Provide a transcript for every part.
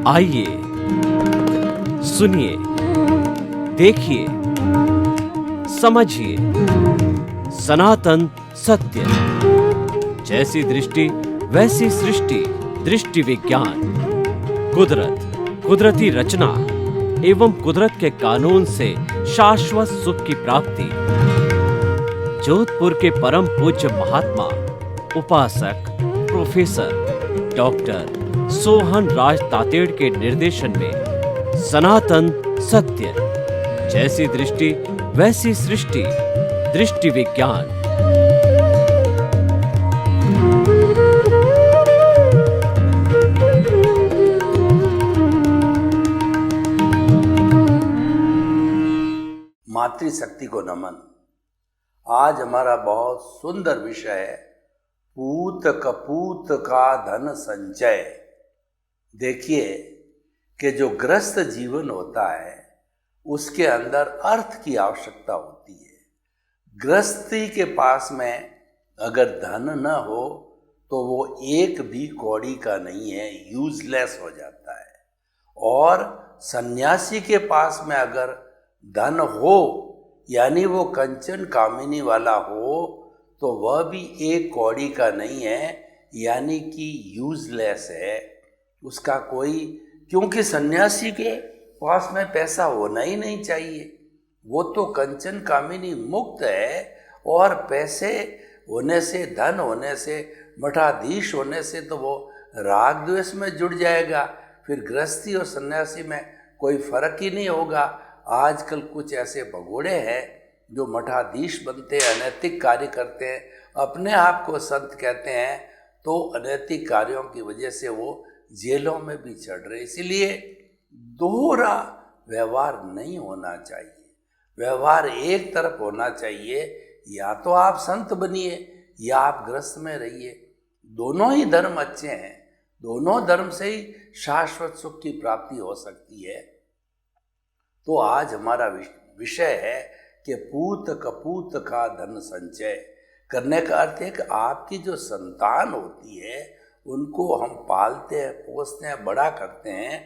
आइए, सुनिए, देखिए, समझिए सनातन सत्य। जैसी दृष्टि वैसी सृष्टि, दृष्टि विज्ञान। कुदरत, कुदरती रचना एवं कुदरत के कानून से शाश्वत सुख की प्राप्ति। जोधपुर के परम पूज्य महात्मा उपासक प्रोफेसर डॉक्टर सोहन राज तातेड़ के निर्देशन में सनातन सत्य। जैसी दृष्टि वैसी सृष्टि, दृष्टि विज्ञान। मातृशक्ति को नमन। आज हमारा बहुत सुंदर विषय है, पूत कपूत का धन संचय। देखिए कि जो ग्रस्त जीवन होता है उसके अंदर अर्थ की आवश्यकता होती है। गृहस्थी के पास में अगर धन न हो तो वो एक भी कौड़ी का नहीं है, यूजलेस हो जाता है। और सन्यासी के पास में अगर धन हो यानी वो कंचन कामिनी वाला हो तो वह भी एक कौड़ी का नहीं है, यानी कि यूजलेस है, उसका कोई, क्योंकि सन्यासी के पास में पैसा होना ही नहीं चाहिए। वो तो कंचन कामिनी मुक्त है और पैसे होने से, धन होने से, मठाधीश होने से तो वो राग द्वेष में जुड़ जाएगा। फिर गृहस्थी और सन्यासी में कोई फर्क ही नहीं होगा। आजकल कुछ ऐसे भगोड़े हैं जो मठाधीश बनते हैं, अनैतिक कार्य करते हैं, अपने आप को संत कहते हैं, तो अनैतिक कार्यों की वजह से वो जेलों में भी चढ़ रहे। इसीलिए दोहरा व्यवहार नहीं होना चाहिए। व्यवहार एक तरफ होना चाहिए, या तो आप संत बनिए या आप गृहस्थ में रहिए। दोनों ही धर्म अच्छे हैं, दोनों धर्म से ही शाश्वत सुख की प्राप्ति हो सकती है। तो आज हमारा विषय है कि पूत कपूत का धन संचय। करने का अर्थ है कि आपकी जो संतान होती है उनको हम पालते हैं, पोसते हैं, बड़ा करते हैं,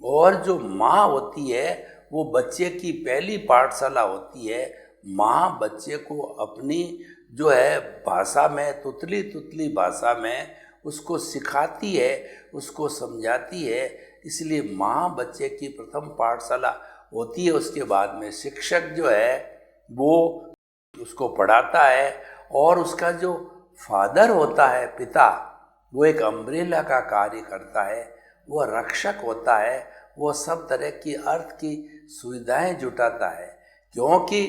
और जो माँ होती है वो बच्चे की पहली पाठशाला होती है। माँ बच्चे को अपनी जो है भाषा में, तुतली तुतली भाषा में उसको सिखाती है, उसको समझाती है। इसलिए माँ बच्चे की प्रथम पाठशाला होती है। उसके बाद में शिक्षक जो है वो उसको पढ़ाता है, और उसका जो फादर होता है, पिता, वो एक अम्ब्रेला का कार्य करता है, वो रक्षक होता है, वो सब तरह की अर्थ की सुविधाएं जुटाता है। क्योंकि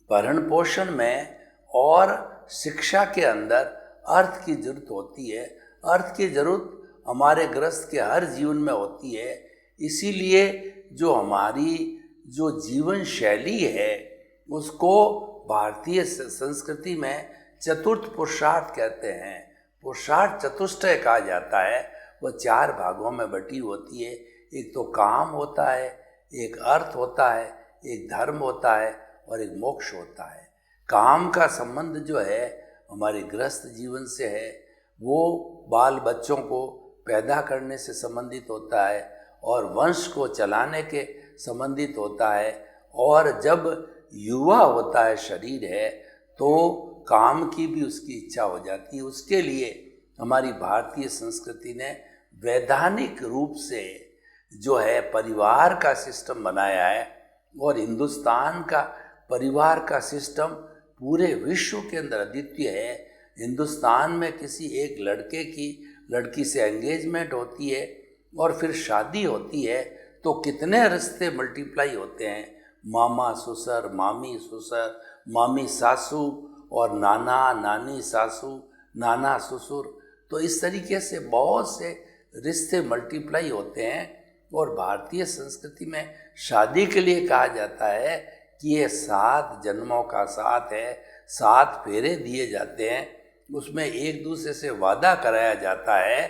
भरण पोषण में और शिक्षा के अंदर अर्थ की जरूरत होती है। अर्थ की जरूरत हमारे गृहस्थ के हर जीवन में होती है। इसीलिए जो हमारी जो जीवन शैली है उसको भारतीय संस्कृति में चतुर्थ पुरुषार्थ कहते हैं। पुरुषार्थ चतुष्टय कहा जाता है। वह 4 भागों में बटी होती है। एक तो काम होता है, एक अर्थ होता है, एक धर्म होता है और एक मोक्ष होता है। काम का संबंध जो है हमारे गृहस्थ जीवन से है, वो बाल बच्चों को पैदा करने से संबंधित होता है और वंश को चलाने के संबंधित होता है। और जब युवा होता है, शरीर है, तो काम की भी उसकी इच्छा हो जाती है। उसके लिए हमारी भारतीय संस्कृति ने वैधानिक रूप से जो है परिवार का सिस्टम बनाया है, और हिंदुस्तान का परिवार का सिस्टम पूरे विश्व के अंदर अद्वितीय है। हिंदुस्तान में किसी एक लड़की से एंगेजमेंट होती है और फिर शादी होती है तो कितने रिश्ते मल्टीप्लाई होते हैं। मामा ससुर, मामी ससुर, मामी सासू, और नाना नानी सासू, नाना ससुर। तो इस तरीके से बहुत से रिश्ते मल्टीप्लाई होते हैं। और भारतीय संस्कृति में शादी के लिए कहा जाता है कि ये 7 जन्मों का साथ है, 7 फेरे दिए जाते हैं। उसमें एक दूसरे से वादा कराया जाता है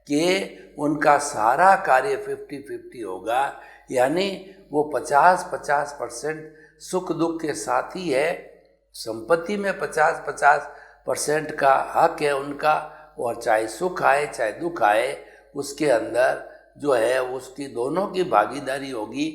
कि उनका सारा कार्य 50-50 होगा, यानी वो 50-50% सुख दुख के साथ ही है। संपत्ति में 50-50% का हक है उनका, और चाहे सुख आए चाहे दुख आए उसके अंदर जो है उसकी दोनों की भागीदारी होगी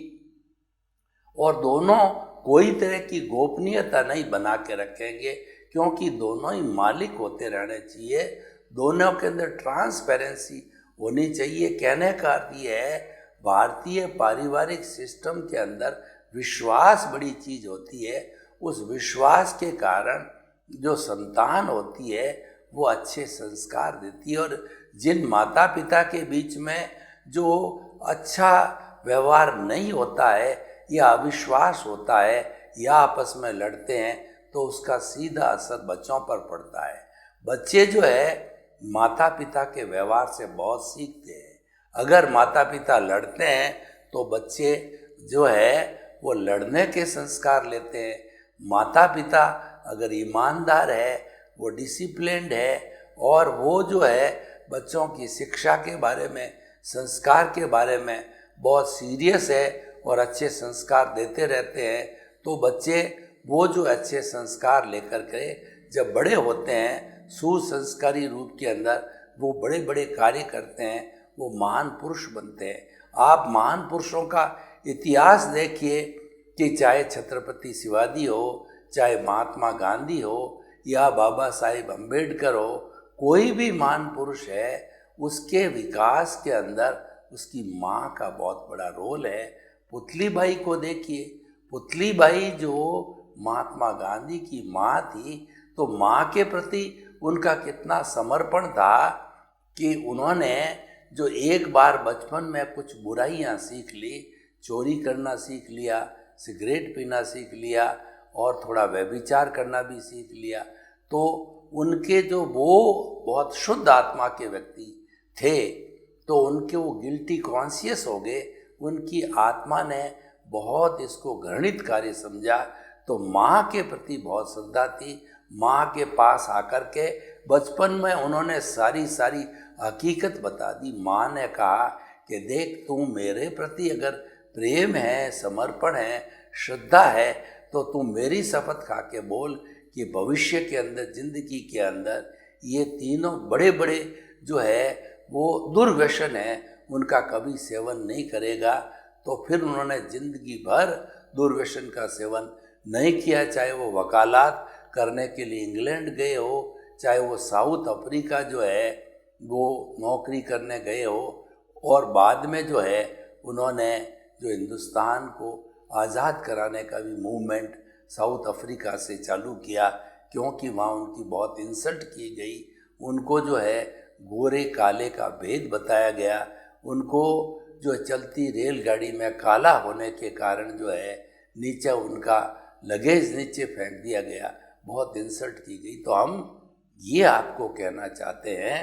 और दोनों कोई तरह की गोपनीयता नहीं बना के रखेंगे, क्योंकि दोनों ही मालिक होते रहने चाहिए, दोनों के अंदर ट्रांसपेरेंसी होनी चाहिए। कहने का अर्थ ये है, भारतीय पारिवारिक सिस्टम के अंदर विश्वास बड़ी चीज होती है। उस विश्वास के कारण जो संतान होती है वो अच्छे संस्कार देती है, और जिन माता पिता के बीच में जो अच्छा व्यवहार नहीं होता है या अविश्वास होता है या आपस में लड़ते हैं, तो उसका सीधा असर बच्चों पर पड़ता है। बच्चे जो है माता पिता के व्यवहार से बहुत सीखते हैं। अगर माता पिता लड़ते हैं तो बच्चे जो है वो लड़ने के संस्कार लेते हैं। माता पिता अगर ईमानदार है, वो डिसिप्लिन्ड है और वो जो है बच्चों की शिक्षा के बारे में, संस्कार के बारे में बहुत सीरियस है और अच्छे संस्कार देते रहते हैं, तो बच्चे वो जो अच्छे संस्कार लेकर के जब बड़े होते हैं सुसंस्कारी रूप के अंदर, वो बड़े बड़े कार्य करते हैं, वो महान पुरुष बनते हैं। आप महान पुरुषों का इतिहास देखिए कि चाहे छत्रपति शिवाजी हो, चाहे महात्मा गांधी हो या बाबा साहेब अम्बेडकर हो, कोई भी महान पुरुष है, उसके विकास के अंदर उसकी माँ का बहुत बड़ा रोल है। पुतली बाई को देखिए, पुतली बाई जो महात्मा गांधी की माँ थी, तो माँ के प्रति उनका कितना समर्पण था कि उन्होंने जो एक बार बचपन में कुछ बुराइयाँ सीख ली, चोरी करना सीख लिया, सिगरेट पीना सीख लिया और थोड़ा व्यभिचार करना भी सीख लिया, तो उनके जो वो बहुत शुद्ध आत्मा के व्यक्ति थे, तो उनके वो गिल्टी कॉन्शियस हो गए। उनकी आत्मा ने बहुत इसको घृणित कार्य समझा, तो माँ के प्रति बहुत श्रद्धा थी। माँ के पास आकर के बचपन में उन्होंने सारी हकीकत बता दी। माँ ने कहा कि देख, तू मेरे प्रति अगर प्रेम है, समर्पण है, श्रद्धा है, तो तू मेरी शपथ खा के बोल कि भविष्य के अंदर, जिंदगी के अंदर ये तीनों बड़े बड़े जो है वो दुर्व्यसन है, उनका कभी सेवन नहीं करेगा। तो फिर उन्होंने जिंदगी भर दुर्व्यसन का सेवन नहीं किया, चाहे वो वकालत करने के लिए इंग्लैंड गए हो, चाहे वो साउथ अफ्रीका जो है वो नौकरी करने गए हो, और बाद में जो है उन्होंने जो हिंदुस्तान को आज़ाद कराने का भी मूवमेंट साउथ अफ्रीका से चालू किया, क्योंकि वहाँ उनकी बहुत इंसल्ट की गई। उनको जो है गोरे काले का भेद बताया गया, उनको जो चलती रेलगाड़ी में काला होने के कारण जो है नीचे उनका लगेज नीचे फेंक दिया गया, बहुत इंसल्ट की गई। तो हम ये आपको कहना चाहते हैं,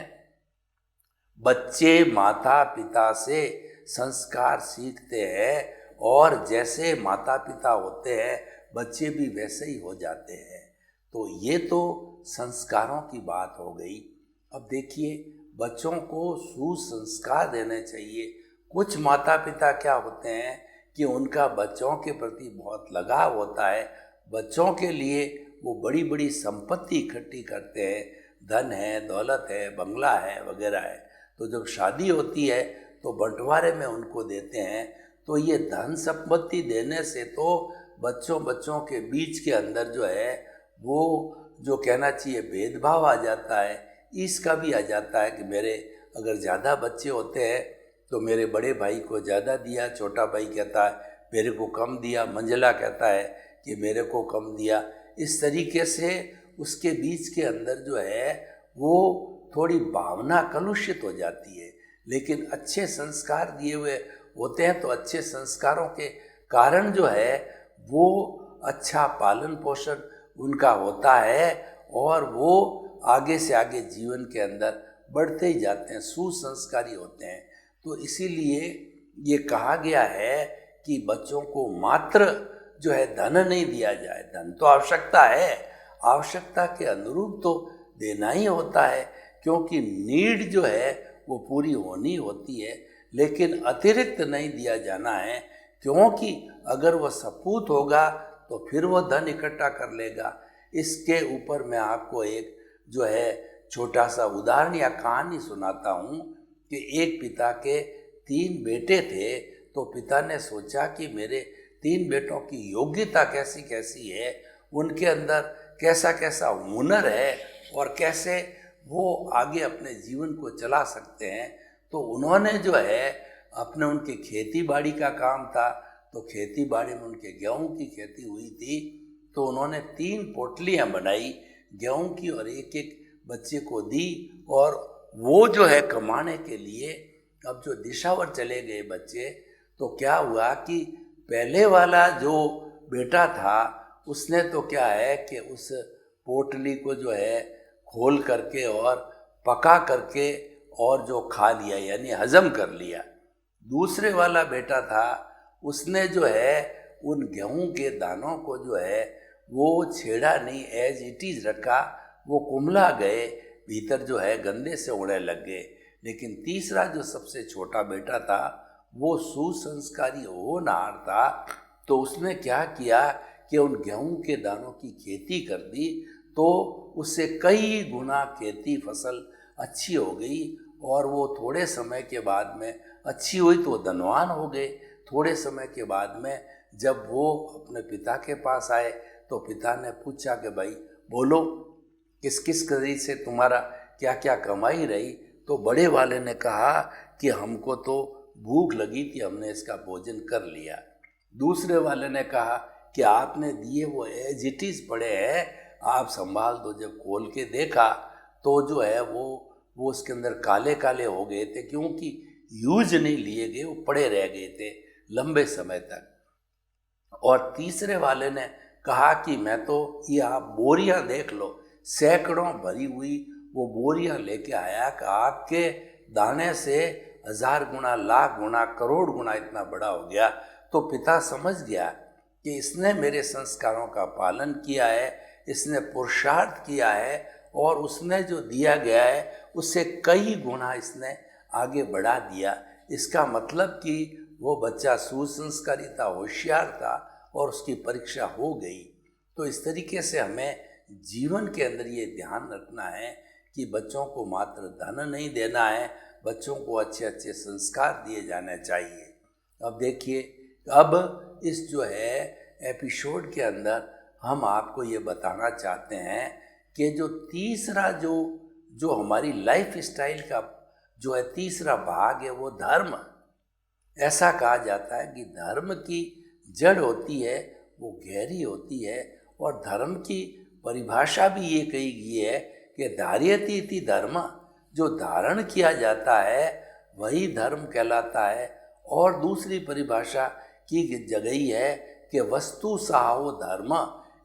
बच्चे माता पिता से संस्कार सीखते हैं, और जैसे माता पिता होते हैं बच्चे भी वैसे ही हो जाते हैं। तो ये तो संस्कारों की बात हो गई। अब देखिए, बच्चों को सुसंस्कार देने चाहिए। कुछ माता पिता क्या होते हैं कि उनका बच्चों के प्रति बहुत लगाव होता है, बच्चों के लिए वो बड़ी बड़ी संपत्ति इकट्ठी करते हैं, धन है, दौलत है, बंगला है वगैरह है, तो जब शादी होती है तो बंटवारे में उनको देते हैं। तो ये धन संपत्ति देने से तो बच्चों के बीच के अंदर जो है वो जो कहना चाहिए भेदभाव आ जाता है, इसका भी आ जाता है कि मेरे अगर ज़्यादा बच्चे होते हैं तो मेरे बड़े भाई को ज़्यादा दिया, छोटा भाई कहता है मेरे को कम दिया, मंझला कहता है कि मेरे को कम दिया। इस तरीके से उसके बीच के अंदर जो है वो थोड़ी भावना कलुषित हो जाती है। लेकिन अच्छे संस्कार दिए हुए होते हैं तो अच्छे संस्कारों के कारण जो है वो अच्छा पालन पोषण उनका होता है और वो आगे से आगे जीवन के अंदर बढ़ते ही जाते हैं, सुसंस्कारी होते हैं। तो इसीलिए ये कहा गया है कि बच्चों को मात्र जो है धन नहीं दिया जाए। धन तो आवश्यकता है, आवश्यकता के अनुरूप तो देना ही होता है, क्योंकि नीड जो है वो पूरी होनी होती है, लेकिन अतिरिक्त नहीं दिया जाना है, क्योंकि अगर वह सपूत होगा तो फिर वह धन इकट्ठा कर लेगा। इसके ऊपर मैं आपको एक जो है छोटा सा उदाहरण या कहानी सुनाता हूँ कि एक पिता के 3 बेटे थे, तो पिता ने सोचा कि मेरे 3 बेटों की योग्यता कैसी कैसी है, उनके अंदर कैसा कैसा हुनर है और कैसे वो आगे अपने जीवन को चला सकते हैं। तो उन्होंने जो है अपने, उनके खेती बाड़ी का काम था, तो खेती बाड़ी में उनके गेहूं की खेती हुई थी, तो उन्होंने 3 पोटलियां बनाई गेहूं की और एक एक बच्चे को दी। और वो जो है कमाने के लिए अब जो दिशावर चले गए बच्चे, तो क्या हुआ कि पहले वाला जो बेटा था उसने तो क्या है कि उस पोटली को जो है खोल करके और पका करके और जो खा लिया, यानी हजम कर लिया। दूसरे वाला बेटा था, उसने जो है उन गेहूं के दानों को जो है वो छेड़ा नहीं, एज इट इज रखा, वो कुम्हला गए, भीतर जो है गंदे से उड़ने लग गए। लेकिन तीसरा जो सबसे छोटा बेटा था वो सुसंस्कारी होनहार था, तो उसने क्या किया कि उन गेहूं के दानों की खेती कर दी, तो उससे कई गुना खेती फसल अच्छी हो गई और वो थोड़े समय के बाद में अच्छी हुई तो वो धनवान हो गए। थोड़े समय के बाद में जब वो अपने पिता के पास आए तो पिता ने पूछा कि भाई बोलो, किस किस कड़ी से तुम्हारा क्या क्या कमाई रही। तो बड़े वाले ने कहा कि हमको तो भूख लगी थी, हमने इसका भोजन कर लिया। दूसरे वाले ने कहा कि आपने दिए वो एज इट इज पड़े हैं, आप संभाल दो। जब खोल के देखा तो जो है वो उसके अंदर काले काले हो गए थे, क्योंकि यूज नहीं लिए गए, वो पड़े रह गए थे लंबे समय तक। और तीसरे वाले ने कहा कि मैं तो, ये आप बोरियां देख लो, सैकड़ों भरी हुई वो बोरियां लेके आया कि आपके दाने से 1000 गुना, लाख गुना, करोड़ गुना इतना बड़ा हो गया। तो पिता समझ गया कि इसने मेरे संस्कारों का पालन किया है, इसने पुरुषार्थ किया है और उसने जो दिया गया है उससे कई गुना इसने आगे बढ़ा दिया। इसका मतलब कि वो बच्चा सुसंस्कारी था, होशियार था और उसकी परीक्षा हो गई। तो इस तरीके से हमें जीवन के अंदर ये ध्यान रखना है कि बच्चों को मात्र धन नहीं देना है, बच्चों को अच्छे अच्छे संस्कार दिए जाने चाहिए। अब देखिए, अब इस जो है एपिसोड के अंदर हम आपको ये बताना चाहते हैं कि जो तीसरा जो हमारी लाइफ स्टाइल का जो है तीसरा भाग है वो धर्म। ऐसा कहा जाता है कि धर्म की जड़ होती है वो गहरी होती है, और धर्म की परिभाषा भी ये कही गई है कि धार्यति इति धर्म, जो धारण किया जाता है वही धर्म कहलाता है। और दूसरी परिभाषा की गई है कि वस्तु साहो धर्म,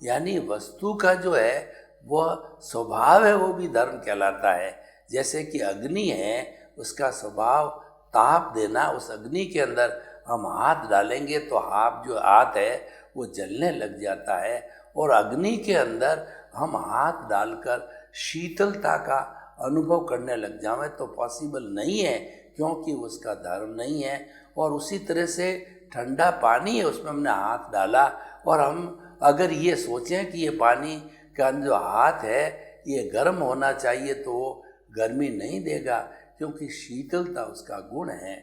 यानी वस्तु का जो है वह स्वभाव है वो भी धर्म कहलाता है। जैसे कि अग्नि है, उसका स्वभाव ताप देना, उस अग्नि के अंदर हम हाथ डालेंगे तो हाथ है वो जलने लग जाता है, और अग्नि के अंदर हम हाथ डालकर शीतलता का अनुभव करने लग जाएं तो पॉसिबल नहीं है, क्योंकि उसका धर्म नहीं है। और उसी तरह से ठंडा पानी है, उसमें हमने हाथ डाला और हम अगर ये सोचें कि ये पानी का जो हाथ है ये गर्म होना चाहिए, तो वो गर्मी नहीं देगा, क्योंकि शीतलता उसका गुण है।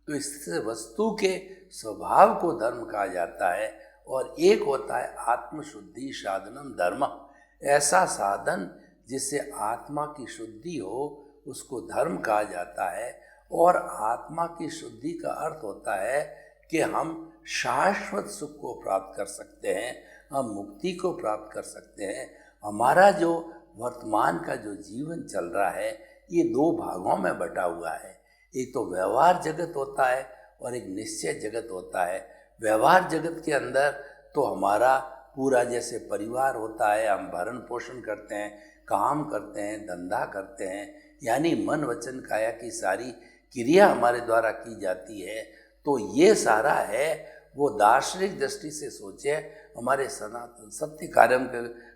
तो इससे वस्तु के स्वभाव को धर्म कहा जाता है। और एक होता है आत्मशुद्धि साधनम धर्म, ऐसा साधन जिससे आत्मा की शुद्धि हो उसको धर्म कहा जाता है। और आत्मा की शुद्धि का अर्थ होता है कि हम शाश्वत सुख को प्राप्त कर सकते हैं, हम मुक्ति को प्राप्त कर सकते हैं। हमारा जो वर्तमान का जो जीवन चल रहा है ये 2 भागों में बटा हुआ है। एक तो व्यवहार जगत होता है और एक निश्चय जगत होता है। व्यवहार जगत के अंदर तो हमारा पूरा जैसे परिवार होता है, हम भरण पोषण करते हैं, काम करते हैं, धंधा करते हैं, यानी मन वचन काया की सारी क्रिया हमारे द्वारा की जाती है। तो ये सारा है वो दार्शनिक दृष्टि से सोचें, हमारे सनातन सत्य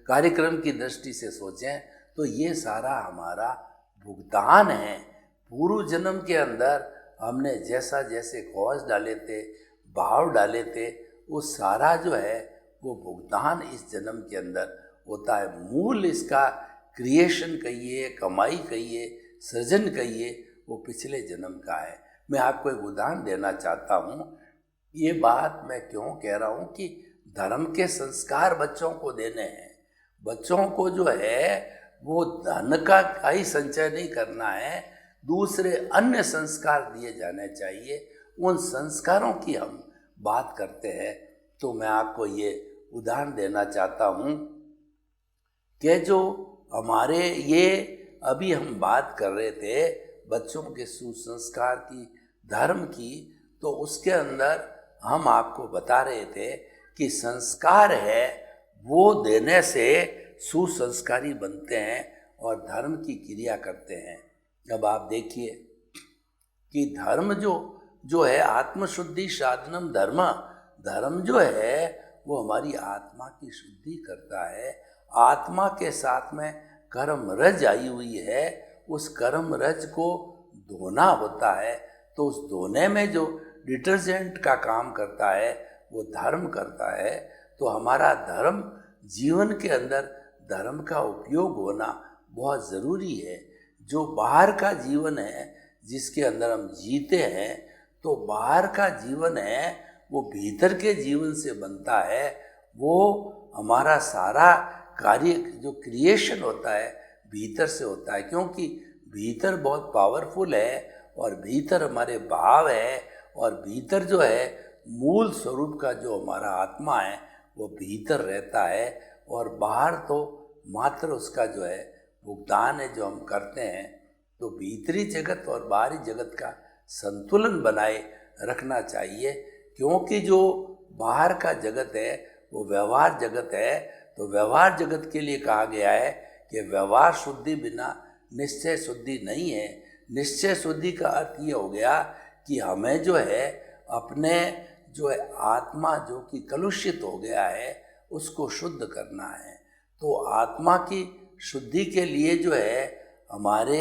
कार्यक्रम की दृष्टि से सोचें तो ये सारा हमारा भुगतान है। पूर्व जन्म के अंदर हमने जैसा जैसे खौज डाले थे, भाव डाले थे, वो सारा जो है वो भुगतान इस जन्म के अंदर होता है। मूल इसका क्रिएशन कहिए, कमाई कहिए, सृजन कहिए, वो पिछले जन्म का है। मैं आपको एक उदाहरण देना चाहता हूँ। ये बात मैं क्यों कह रहा हूँ कि धर्म के संस्कार बच्चों को देने हैं। बच्चों को जो है वो धन का ही संचय नहीं करना है, दूसरे अन्य संस्कार दिए जाने चाहिए। उन संस्कारों की हम बात करते हैं तो मैं आपको ये उदाहरण देना चाहता हूँ कि जो हमारे ये अभी हम बात कर रहे थे बच्चों के सुसंस्कार की, धर्म की, तो उसके अंदर हम आपको बता रहे थे कि संस्कार है वो देने से सुसंस्कारी बनते हैं और धर्म की क्रिया करते हैं। अब आप देखिए कि धर्म जो है आत्मशुद्धि साधनम धर्म, धर्म जो है वो हमारी आत्मा की शुद्धि करता है। आत्मा के साथ में कर्म रज आई हुई है, उस कर्म रज को धोना होता है, तो उस धोने में जो डिटर्जेंट का काम करता है वो धर्म करता है। तो हमारा धर्म, जीवन के अंदर धर्म का उपयोग होना बहुत ज़रूरी है। जो बाहर का जीवन है जिसके अंदर हम जीते हैं, तो बाहर का जीवन है वो भीतर के जीवन से बनता है। वो हमारा सारा कार्य जो क्रिएशन होता है भीतर से होता है, क्योंकि भीतर बहुत पावरफुल है और भीतर हमारे भाव है और भीतर जो है मूल स्वरूप का जो हमारा आत्मा है वो भीतर रहता है। और बाहर तो मात्र उसका जो है भुगतान है जो हम करते हैं। तो भीतरी जगत और बाहरी जगत का संतुलन बनाए रखना चाहिए, क्योंकि जो बाहर का जगत है वो व्यवहार जगत है। तो व्यवहार जगत के लिए कहा गया है कि व्यवहार शुद्धि बिना निश्चय शुद्धि नहीं है। निश्चय शुद्धि का अर्थ ये हो गया कि हमें जो है अपने जो है आत्मा जो कि कलुषित हो गया है उसको शुद्ध करना है। तो आत्मा की शुद्धि के लिए जो है हमारे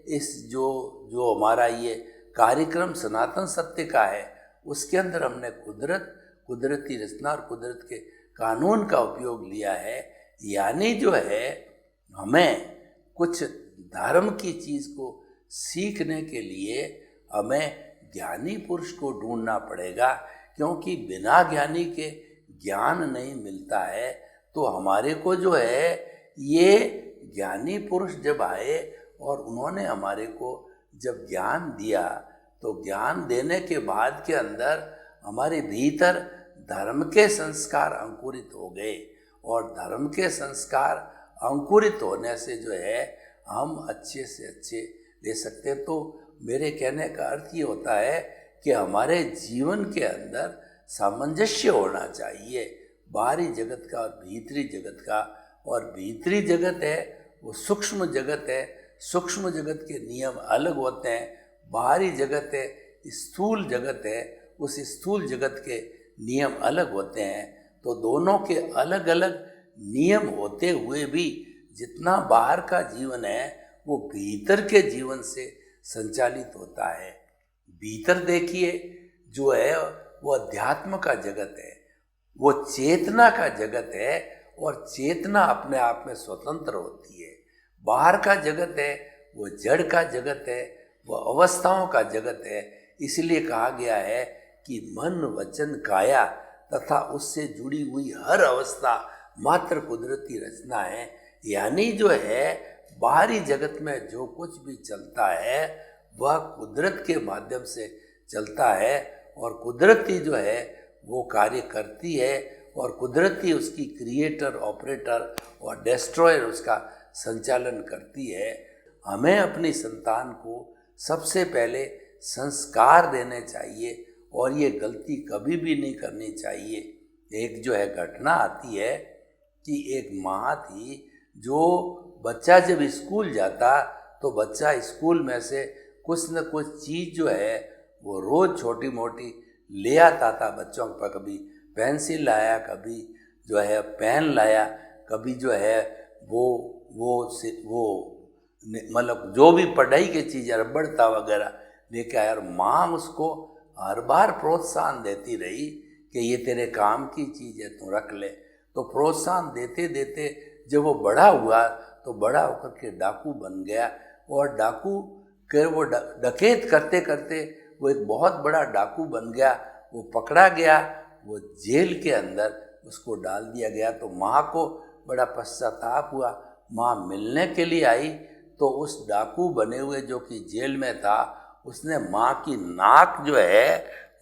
इस जो हमारा ये कार्यक्रम सनातन सत्य का है उसके अंदर हमने कुदरती रचना और कुदरत के कानून का उपयोग लिया है। यानी जो है हमें कुछ धर्म की चीज़ को सीखने के लिए हमें ज्ञानी पुरुष को ढूंढना पड़ेगा, क्योंकि बिना ज्ञानी के ज्ञान नहीं मिलता है। तो हमारे को जो है ये ज्ञानी पुरुष जब आए और उन्होंने हमारे को जब ज्ञान दिया, तो ज्ञान देने के बाद के अंदर हमारे भीतर धर्म के संस्कार अंकुरित हो गए। और धर्म के संस्कार अंकुरित होने से जो है हम अच्छे से अच्छे ले सकते हैं। तो मेरे कहने का अर्थ ये होता है कि हमारे जीवन के अंदर सामंजस्य होना चाहिए बाहरी जगत का और भीतरी जगत का। और भीतरी जगत है वो सूक्ष्म जगत है, सूक्ष्म जगत के नियम अलग होते हैं। बाहरी जगत है स्थूल जगत है, उस स्थूल जगत के नियम अलग होते हैं। तो दोनों के अलग अलग नियम होते हुए भी जितना बाहर का जीवन है वो भीतर के जीवन से संचालित होता है। भीतर देखिए जो है वो अध्यात्म का जगत है, वो चेतना का जगत है और चेतना अपने आप में स्वतंत्र होती है। बाहर का जगत है वो जड़ का जगत है, वो अवस्थाओं का जगत है। इसलिए कहा गया है कि मन वचन काया तथा उससे जुड़ी हुई हर अवस्था मात्र कुदरती रचना है। यानी जो है बाहरी जगत में जो कुछ भी चलता है वह कुदरत के माध्यम से चलता है और कुदरती जो है वो कार्य करती है और कुदरती उसकी क्रिएटर, ऑपरेटर और डिस्ट्रॉयर उसका संचालन करती है। हमें अपनी संतान को सबसे पहले संस्कार देने चाहिए और ये गलती कभी भी नहीं करनी चाहिए। एक जो है घटना आती है कि एक माँ थी, जो बच्चा जब स्कूल जाता तो बच्चा स्कूल में से कुछ न कुछ चीज़ जो है वो रोज़ छोटी मोटी ले आता था बच्चों पर। कभी पेंसिल लाया, कभी जो है पेन लाया, कभी जो है वो मतलब जो भी पढ़ाई की चीज़ रबड़ था वगैरह लेके आया। और माँ उसको हर बार प्रोत्साहन देती रही कि ये तेरे काम की चीज़ है, तू रख ले। तो प्रोत्साहन देते देते जब वो बड़ा हुआ तो बड़ा होकर के डाकू बन गया और डाकू के वो डकैत करते करते वो एक बहुत बड़ा डाकू बन गया, वो पकड़ा गया, वो जेल के अंदर उसको डाल दिया गया। तो माँ को बड़ा पश्चाताप हुआ। माँ मिलने के लिए आई तो उस डाकू बने हुए जो कि जेल में था, उसने माँ की नाक जो है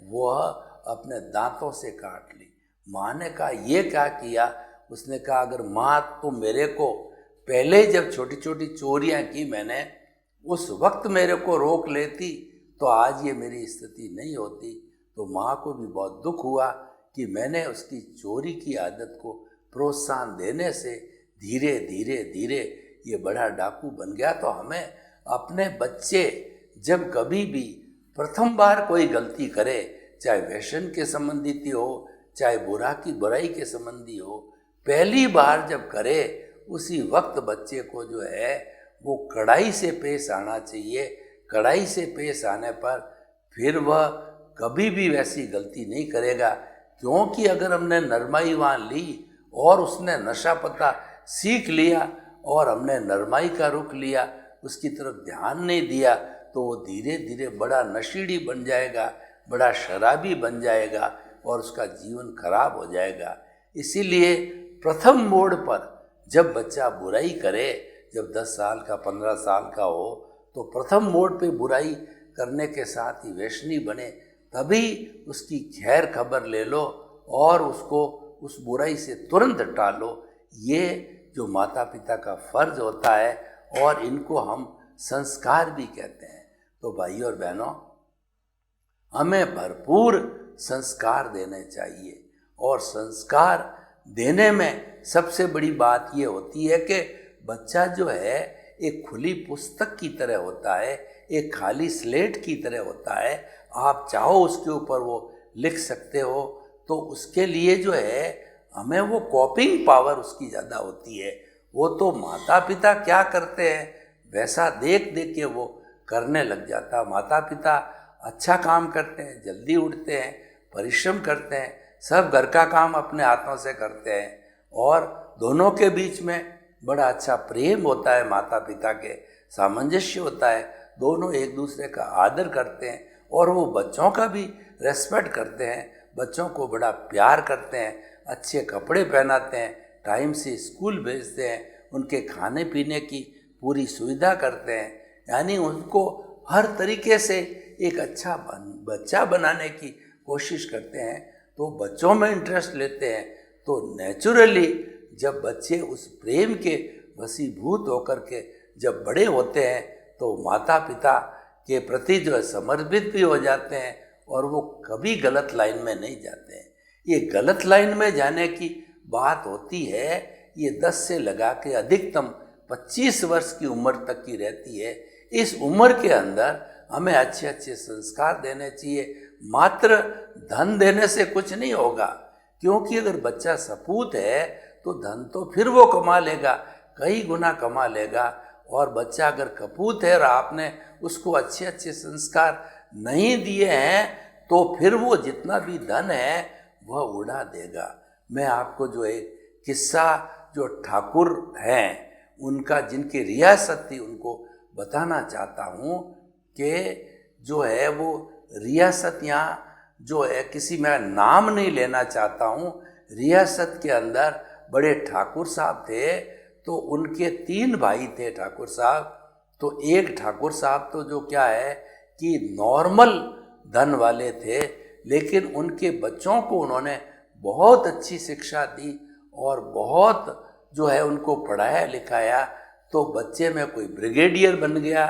वह अपने दांतों से काट ली। माँ ने कहा ये क्या किया? उसने कहा अगर माँ तो मेरे को पहले जब छोटी छोटी चोरियां की मैंने, उस वक्त मेरे को रोक लेती तो आज ये मेरी स्थिति नहीं होती। तो माँ को भी बहुत दुख हुआ कि मैंने उसकी चोरी की आदत को प्रोत्साहन देने से धीरे धीरे धीरे ये बड़ा डाकू बन गया। तो हमें अपने बच्चे जब कभी भी प्रथम बार कोई गलती करे, चाहे व्यसन के संबंधित हो, चाहे बुराई के संबंधी हो, पहली बार जब करे उसी वक्त बच्चे को जो है वो कड़ाई से पेश आना चाहिए। कड़ाई से पेश आने पर फिर वह कभी भी वैसी गलती नहीं करेगा। क्योंकि अगर हमने नरमाई वहाँ ली और उसने नशा पता सीख लिया और हमने नरमाई का रुख लिया, उसकी तरफ ध्यान नहीं दिया, तो वो धीरे धीरे बड़ा नशीड़ी बन जाएगा, बड़ा शराबी बन जाएगा और उसका जीवन खराब हो जाएगा। इसीलिए प्रथम मोड़ पर जब बच्चा बुराई करे, जब 10 साल का 15 साल का हो, तो प्रथम मोड़ पे बुराई करने के साथ ही व्यसनी बने, तभी उसकी खैर खबर ले लो और उसको उस बुराई से तुरंत टालो। ये जो माता पिता का फर्ज होता है और इनको हम संस्कार भी कहते हैं। तो भाइयों और बहनों, हमें भरपूर संस्कार देने चाहिए और संस्कार देने में सबसे बड़ी बात ये होती है कि बच्चा जो है एक खुली पुस्तक की तरह होता है, एक खाली स्लेट की तरह होता है। आप चाहो उसके ऊपर वो लिख सकते हो, तो उसके लिए जो है हमें वो कॉपिंग पावर उसकी ज़्यादा होती है। वो तो माता पिता क्या करते हैं वैसा देख देख के वो करने लग जाता। माता पिता अच्छा काम करते हैं, जल्दी उठते हैं, परिश्रम करते हैं, सब घर का काम अपने हाथों से करते हैं और दोनों के बीच में बड़ा अच्छा प्रेम होता है, माता पिता के सामंजस्य होता है, दोनों एक दूसरे का आदर करते हैं और वो बच्चों का भी रेस्पेक्ट करते हैं, बच्चों को बड़ा प्यार करते हैं, अच्छे कपड़े पहनाते हैं, टाइम से स्कूल भेजते हैं, उनके खाने पीने की पूरी सुविधा करते हैं, यानी उनको हर तरीके से एक अच्छा बच्चा बनाने की कोशिश करते हैं। तो बच्चों में इंटरेस्ट लेते हैं, तो नेचुरली जब बच्चे उस प्रेम के वशीभूत होकर के जब बड़े होते हैं तो माता पिता के प्रति जो है समर्पित भी हो जाते हैं और वो कभी गलत लाइन में नहीं जाते हैं। ये गलत लाइन में जाने की बात होती है, ये 10 से लगा के अधिकतम 25 वर्ष की उम्र तक की रहती है। इस उम्र के अंदर हमें अच्छे अच्छे संस्कार देने चाहिए। मात्र धन देने से कुछ नहीं होगा, क्योंकि अगर बच्चा सपूत है तो धन तो फिर वो कमा लेगा, कई गुना कमा लेगा। और बच्चा अगर कपूत है और आपने उसको अच्छे अच्छे संस्कार नहीं दिए हैं तो फिर वो जितना भी धन है वह उड़ा देगा। मैं आपको जो एक किस्सा जो ठाकुर हैं उनका, जिनकी रियासत थी, उनको बताना चाहता हूँ कि जो है वो रियासत यहाँ जो है, किसी में नाम नहीं लेना चाहता हूँ, रियासत के अंदर बड़े ठाकुर साहब थे। तो उनके 3 भाई थे ठाकुर साहब। तो एक ठाकुर साहब तो जो क्या है कि नॉर्मल धन वाले थे, लेकिन उनके बच्चों को उन्होंने बहुत अच्छी शिक्षा दी और बहुत जो है उनको पढ़ाया लिखाया। तो बच्चे में कोई ब्रिगेडियर बन गया,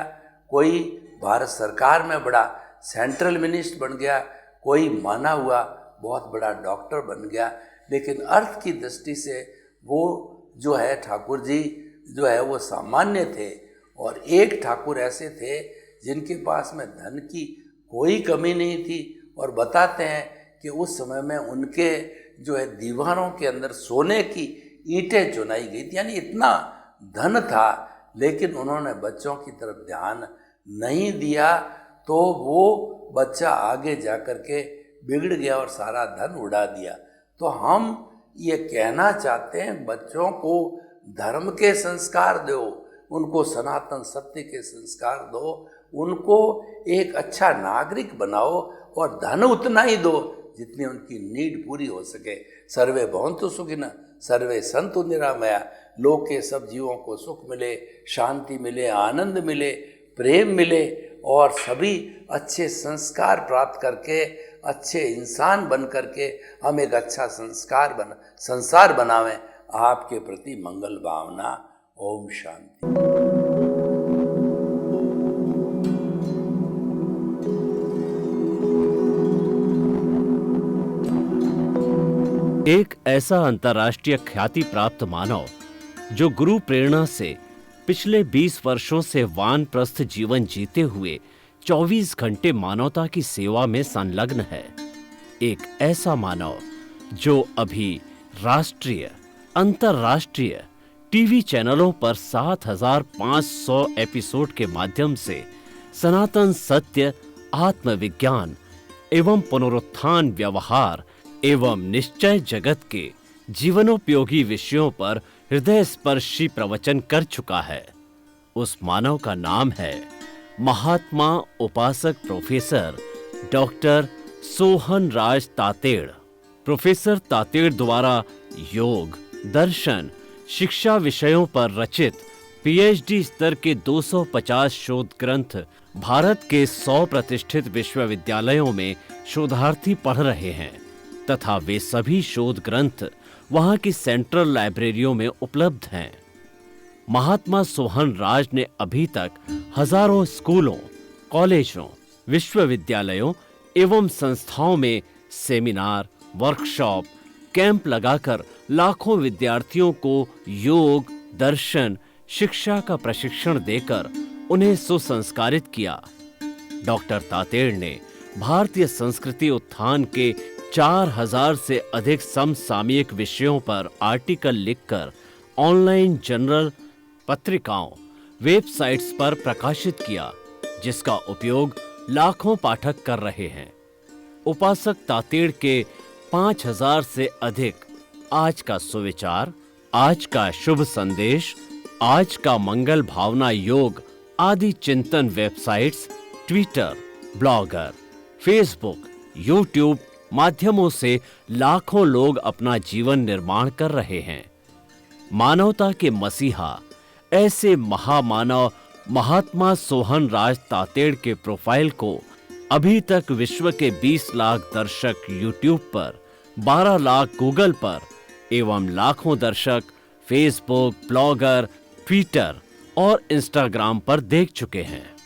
कोई भारत सरकार में बड़ा सेंट्रल मिनिस्टर बन गया, कोई माना हुआ बहुत बड़ा डॉक्टर बन गया। लेकिन अर्थ की दृष्टि से वो जो है ठाकुर जी जो है वो सामान्य थे। और एक ठाकुर ऐसे थे जिनके पास में धन की कोई कमी नहीं थी और बताते हैं कि उस समय में उनके जो है दीवारों के अंदर सोने की ईंटें चुनाई गई थी, यानी इतना धन था, लेकिन उन्होंने बच्चों की तरफ ध्यान नहीं दिया। तो वो बच्चा आगे जा कर के बिगड़ गया और सारा धन उड़ा दिया। तो हम ये कहना चाहते हैं बच्चों को धर्म के संस्कार दो, उनको सनातन सत्य के संस्कार दो, उनको एक अच्छा नागरिक बनाओ और धन उतना ही दो जितनी उनकी नीड पूरी हो सके। सर्वे भवन्तु सुखिनः, सर्वे सन्तु निरामया। लोक के सब जीवों को सुख मिले, शांति मिले, आनंद मिले, प्रेम मिले और सभी अच्छे संस्कार प्राप्त करके अच्छे इंसान बन करके हम एक अच्छा संसार बनावें। आपके प्रति मंगल भावना। ओम शांति। एक ऐसा अंतर्राष्ट्रीय ख्याति प्राप्त मानव जो गुरु प्रेरणा से पिछले 20 वर्षों से वानप्रस्थ जीवन जीते हुए 24 घंटे मानवता की सेवा में संलग्न है। एक ऐसा मानव जो अभी राष्ट्रीय, अंतर्राष्ट्रीय टीवी चैनलों पर 7,500 एपिसोड के माध्यम से सनातन सत्य, आत्मविज्ञान एवं पुनरुत्थान व्यवहार एवं निश्चय जगत के जीवनोपयोगी विषयों पर हृदय स्पर्शी प्रवचन कर चुका है। उस मानव का नाम है महात्मा उपासक प्रोफेसर डॉक्टर सोहन राज तातेड़। प्रोफेसर तातेड़ द्वारा योग, दर्शन, शिक्षा विषयों पर रचित पीएचडी स्तर के 250 शोध ग्रंथ भारत के 100 प्रतिष्ठित विश्वविद्यालयों में शोधार्थी पढ़ रहे हैं तथा वे सभी शोध ग्रंथ वहां की सेंट्रल लाइब्रेरियों में उपलब्ध हैं। महात्मा सोहन राज ने अभी तक हजारों स्कूलों, कॉलेजों, विश्वविद्यालयों एवं संस्थाओं में सेमिनार, वर्कशॉप, कैंप लगाकर लाखों विद्यार्थियों को योग, दर्शन, शिक्षा का प्रशिक्षण देकर उन्हें सुसंस्कारित किया। डॉक्टर तातेड़ ने भारतीय संस्कृति उत्थान के 4000 से अधिक समसामयिक विषयों पर आर्टिकल लिखकर ऑनलाइन जर्नल, पत्रिकाओं, वेबसाइट्स पर प्रकाशित किया, जिसका उपयोग लाखों पाठक कर रहे हैं। उपासक तातेड़ के 5000 से अधिक आज का सुविचार, आज का शुभ संदेश, आज का मंगल भावना योग आदि चिंतन websites, Twitter, blogger, Facebook, YouTube माध्यमों से लाखों लोग अपना जीवन निर्माण कर रहे हैं। मानवता के मसीहा ऐसे महामानव महात्मा सोहन राज तातेड़ के प्रोफाइल को अभी तक विश्व के 20 लाख दर्शक यूट्यूब पर, 12 लाख गूगल पर एवं लाखों दर्शक फेसबुक, ब्लॉगर, ट्विटर और इंस्टाग्राम पर देख चुके हैं।